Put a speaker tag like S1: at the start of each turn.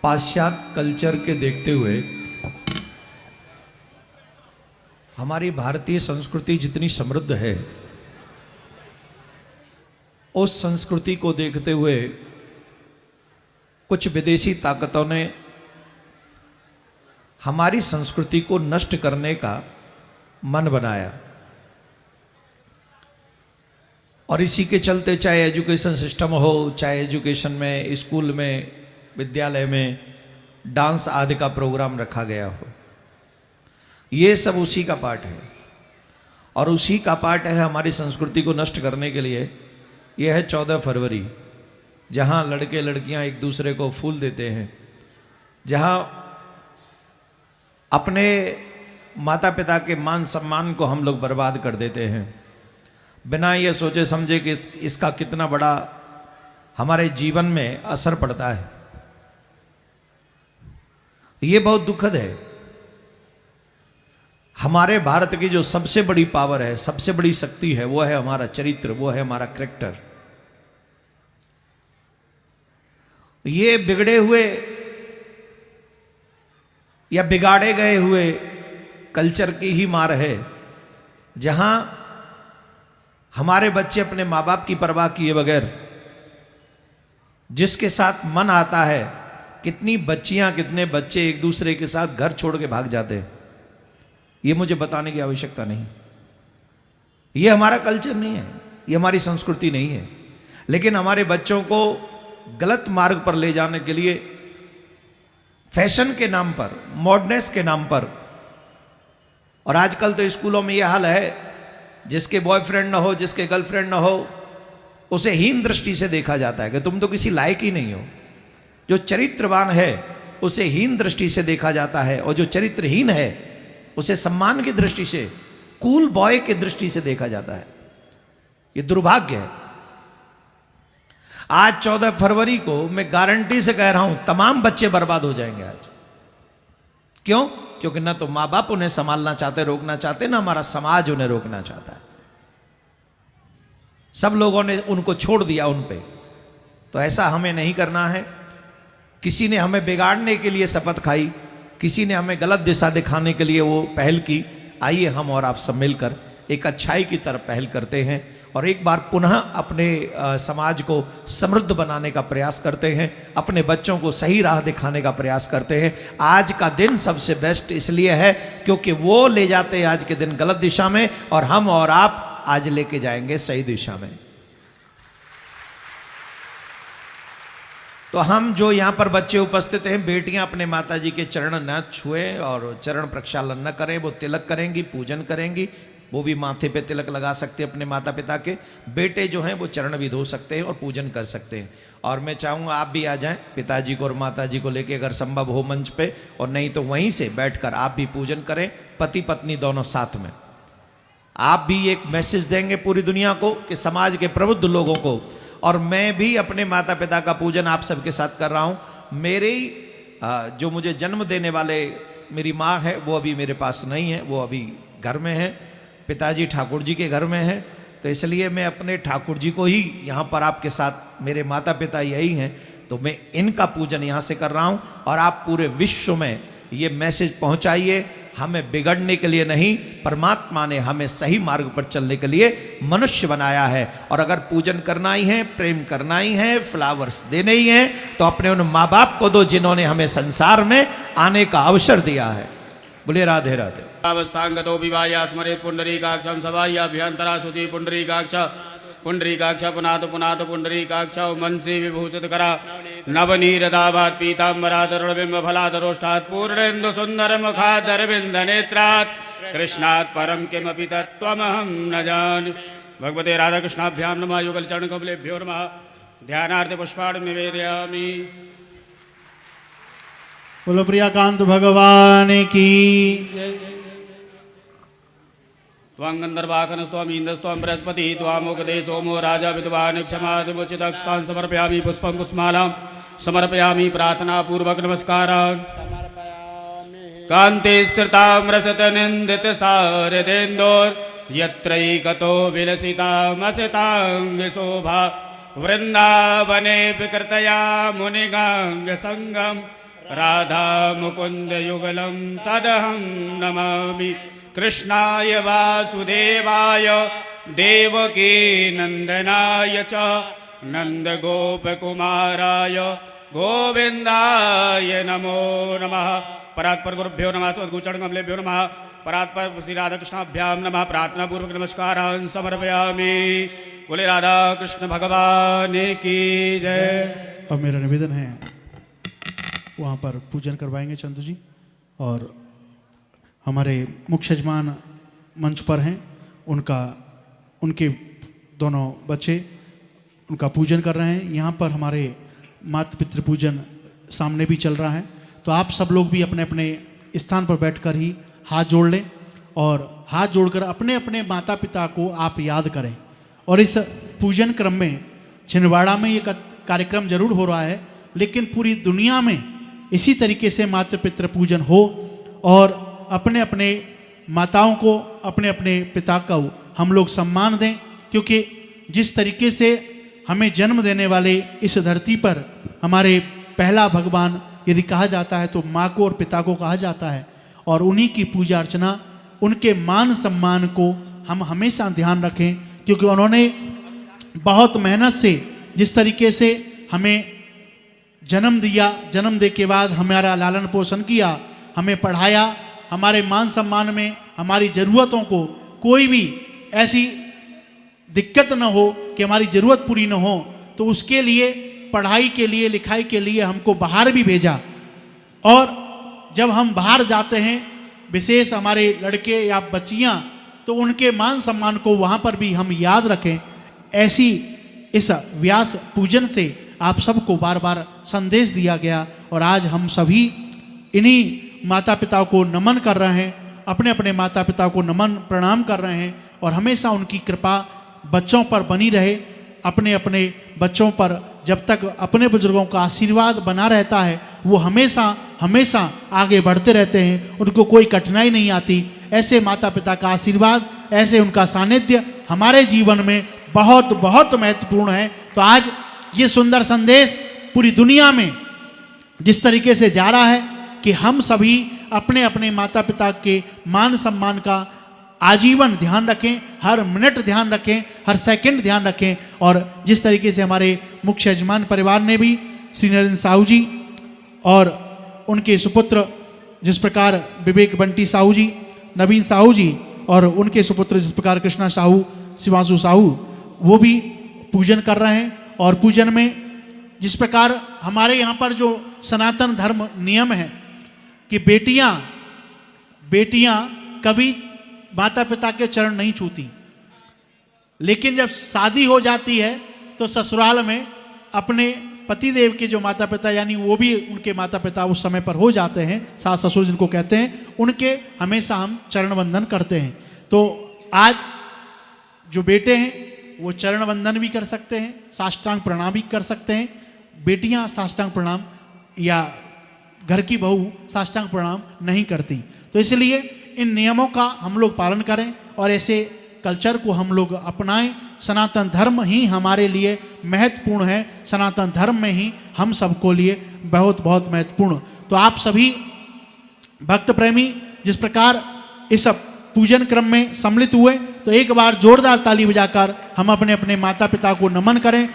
S1: पाश्चात्य कल्चर के देखते हुए हमारी भारतीय संस्कृति जितनी समृद्ध है, उस संस्कृति को देखते हुए कुछ विदेशी ताकतों ने हमारी संस्कृति को नष्ट करने का मन बनाया। और इसी के चलते चाहे एजुकेशन सिस्टम हो, चाहे एजुकेशन में, स्कूल में, विद्यालय में डांस आदि का प्रोग्राम रखा गया हो, ये सब उसी का पार्ट है। और उसी का पार्ट है हमारी संस्कृति को नष्ट करने के लिए। यह है 14 फरवरी, जहाँ लड़के लड़कियाँ एक दूसरे को फूल देते हैं, जहाँ अपने माता पिता के मान सम्मान को हम लोग बर्बाद कर देते हैं, बिना ये सोचे समझे कि इसका कितना बड़ा हमारे जीवन में असर पड़ता है। ये बहुत दुखद है। हमारे भारत की जो सबसे बड़ी पावर है, सबसे बड़ी शक्ति है, वो है हमारा चरित्र, वो है हमारा कैरेक्टर। ये बिगड़े हुए या बिगाड़े गए हुए कल्चर की ही मार है, जहां हमारे बच्चे अपने माँ बाप की परवाह किए बगैर जिसके साथ मन आता है, कितनी बच्चियां, कितने बच्चे एक दूसरे के साथ घर छोड़ के भाग जाते हैं, ये मुझे बताने की आवश्यकता नहीं। ये हमारा कल्चर नहीं है, ये हमारी संस्कृति नहीं है। लेकिन हमारे बच्चों को गलत मार्ग पर ले जाने के लिए फैशन के नाम पर, मॉडर्नेस के नाम पर, और आजकल तो स्कूलों में यह हाल है, जिसके बॉयफ्रेंड ना हो, जिसके गर्लफ्रेंड ना हो, उसे हीन दृष्टि से देखा जाता है कि तुम तो किसी लायक ही नहीं हो। जो चरित्रवान है उसे हीन दृष्टि से देखा जाता है, और जो चरित्रहीन है उसे सम्मान की दृष्टि से, कूल बॉय की दृष्टि से देखा जाता है। यह दुर्भाग्य है। आज 14 फरवरी को मैं गारंटी से कह रहा हूं, तमाम बच्चे बर्बाद हो जाएंगे आज। क्यों? क्योंकि ना तो मां बाप उन्हें संभालना चाहते, रोकना चाहते, ना हमारा समाज उन्हें रोकना चाहता है। सब लोगों ने उनको छोड़ दिया उन पे। तो ऐसा हमें नहीं करना है। किसी ने हमें बिगाड़ने के लिए शपथ खाई, किसी ने हमें गलत दिशा दिखाने के लिए वो पहल की। आइए हम और आप सब मिलकर एक अच्छाई की तरफ पहल करते हैं और एक बार पुनः अपने समाज को समृद्ध बनाने का प्रयास करते हैं, अपने बच्चों को सही राह दिखाने का प्रयास करते हैं। आज का दिन सबसे बेस्ट इसलिए है क्योंकि वो ले जाते हैं आज के दिन गलत दिशा में, और हम और आप आज लेके जाएंगे सही दिशा में। तो हम जो यहाँ पर बच्चे उपस्थित हैं, बेटियां अपने माताजी के चरण न छुएं और चरण प्रक्षालन न करें। वो तिलक करेंगी, पूजन करेंगी, वो भी माथे पे तिलक लगा सकते हैं अपने माता पिता के। बेटे जो हैं वो चरण भी धो सकते हैं और पूजन कर सकते हैं। और मैं चाहूँगा आप भी आ जाएं, पिताजी को और माताजी को लेके, अगर संभव हो मंच पे, और नहीं तो वहीं से बैठकर आप भी पूजन करें, पति पत्नी दोनों साथ में। आप भी एक मैसेज देंगे पूरी दुनिया को, कि समाज के प्रबुद्ध लोगों को। और मैं भी अपने माता पिता का पूजन आप सबके साथ कर रहा हूँ। मेरे जो मुझे जन्म देने वाले मेरी माँ है, वो अभी मेरे पास नहीं है, वो अभी घर में है। पिताजी ठाकुर जी के घर में हैं, तो इसलिए मैं अपने ठाकुर जी को ही यहाँ पर आपके साथ, मेरे माता पिता यही हैं, तो मैं इनका पूजन यहाँ से कर रहा हूँ। और आप पूरे विश्व में ये मैसेज पहुँचाइए, हमें बिगड़ने के लिए नहीं, परमात्मा ने हमें सही मार्ग पर चलने के लिए मनुष्य बनाया है। और अगर पूजन करना ही है, प्रेम करना ही है, फ्लावर्स देने ही हैं, तो अपने उन माँ बाप को दो जिन्होंने हमें संसार में आने का अवसर दिया है। बोले राधे राधे।
S2: अवस्थांगतो विवाया स्मरेत पुंडरीकाक्षं सवायाभ्यंतरा शुचि पुंडरीकाक्ष पुंडरीकाक्ष पुनात पुनात पुंडरीकाक्ष मनसी विभूषित करा नवनीरदावात पीतांबरात रणबिंब फलादरोष्टात् पूर्णेन्दु सुंदर मुखात् अरविंद नेत्रात् कृष्णात् परम किमपि तत्त्वमहं न जाने। भगवते राधा कृष्णाभ्यां नमः। युगल चरण कमलेभ्यो नमः। ध्यानार्थ पुष्पाणि निवेदयामि।
S3: बोलो प्रियाकांत भगवान की।
S2: त्वं गंधर्वाकनस्त्वं इंद्रस्त्वं बृहस्पति त्वामुपदे सोमो राजा विद्वान् क्षमादिमुचितक्षतान् समर्पयामि। पुष्पं पुष्पमालां समर्पयामि। प्रार्थनापूर्वक नमस्कारान् कान्ते श्रिताम्रसतनिन्दितसारदेन्दोर् यत्रैकतो विलसितामसिताङ्गशोभा वृन्दावने विकृतया मुनिगाङ्गसङ्गम् राधा मुकुंद युगलम तदहं नमामि कृष्णाय वासुदेवाय देवकी नंदनाय च नंदगोपकुमाराय गोविंदाय नमो नमः। परात्पर गुरुभ्यो नमः सद्गुरुचरण कमलेभ्यो नमः। परात्पर श्री राधा कृष्णाभ्याम नमः। प्रार्थना पूर्वक नमस्कारान् समर्पयामि। बोले राधा कृष्ण भगवान की जय।
S3: अब मेरा निवेदन है वहाँ पर पूजन करवाएंगे चंदू जी, और हमारे मुख्य यजमान मंच पर हैं, उनके दोनों बच्चे उनका पूजन कर रहे हैं। यहाँ पर हमारे मातृ पितृ पूजन सामने भी चल रहा है, तो आप सब लोग भी अपने अपने स्थान पर बैठकर ही हाथ जोड़ लें और हाथ जोड़कर अपने अपने माता पिता को आप याद करें। और इस पूजन क्रम में छिंदवाड़ा में ये कार्यक्रम जरूर हो रहा है, लेकिन पूरी दुनिया में इसी तरीके से मातृ पितृ पूजन हो और अपने अपने माताओं को, अपने अपने पिता को हम लोग सम्मान दें, क्योंकि जिस तरीके से हमें जन्म देने वाले इस धरती पर हमारे पहला भगवान यदि कहा जाता है तो माँ को और पिता को कहा जाता है, और उन्हीं की पूजा अर्चना, उनके मान सम्मान को हम हमेशा ध्यान रखें, क्योंकि उन्होंने बहुत मेहनत से जिस तरीके से हमें जन्म दिया, जन्म दे के बाद हमारा लालन पोषण किया, हमें पढ़ाया, हमारे मान सम्मान में हमारी ज़रूरतों को कोई भी ऐसी दिक्कत न हो कि हमारी ज़रूरत पूरी न हो, तो उसके लिए पढ़ाई के लिए, लिखाई के लिए हमको बाहर भी भेजा। और जब हम बाहर जाते हैं, विशेष हमारे लड़के या बच्चियां, तो उनके मान सम्मान को वहाँ पर भी हम याद रखें। ऐसी इस व्यास पूजन से आप सबको बार बार संदेश दिया गया, और आज हम सभी इन्हीं माता पिता को नमन कर रहे हैं, अपने अपने माता पिता को नमन प्रणाम कर रहे हैं, और हमेशा उनकी कृपा बच्चों पर बनी रहे। अपने अपने बच्चों पर जब तक अपने बुजुर्गों का आशीर्वाद बना रहता है, वो हमेशा हमेशा आगे बढ़ते रहते हैं, उनको कोई कठिनाई नहीं आती। ऐसे माता पिता का आशीर्वाद, ऐसे उनका सानिध्य हमारे जीवन में बहुत बहुत महत्वपूर्ण है। तो आज ये सुंदर संदेश पूरी दुनिया में जिस तरीके से जा रहा है कि हम सभी अपने अपने माता पिता के मान सम्मान का आजीवन ध्यान रखें, हर मिनट ध्यान रखें, हर सेकंड ध्यान रखें। और जिस तरीके से हमारे मुख्य यजमान परिवार ने भी श्री नरेंद्र साहू जी और उनके सुपुत्र जिस प्रकार विवेक बंटी साहू जी, नवीन साहू जी, और उनके सुपुत्र जिस प्रकार कृष्णा साहू, शिवांशु साहू, वो भी पूजन कर रहे हैं। और पूजन में जिस प्रकार हमारे यहाँ पर जो सनातन धर्म नियम है कि बेटियां कभी माता पिता के चरण नहीं छूती, लेकिन जब शादी हो जाती है तो ससुराल में अपने पतिदेव के जो माता पिता, यानी वो भी उनके माता पिता उस समय पर हो जाते हैं, सास ससुर जिनको कहते हैं, उनके हमेशा हम चरण वंदन करते हैं। तो आज जो बेटे हैं वो चरण वंदन भी कर सकते हैं, साष्टांग प्रणाम भी कर सकते हैं। बेटियां साष्टांग प्रणाम या घर की बहू साष्टांग प्रणाम नहीं करती। तो इसलिए इन नियमों का हम लोग पालन करें और ऐसे कल्चर को हम लोग अपनाएं। सनातन धर्म ही हमारे लिए महत्वपूर्ण है, सनातन धर्म में ही हम सबको लिए बहुत बहुत महत्वपूर्ण। तो आप सभी भक्त प्रेमी जिस प्रकार इस पूजन क्रम में सम्मिलित हुए, तो एक बार जोरदार ताली बजाकर हम अपने अपने माता पिता को नमन करें।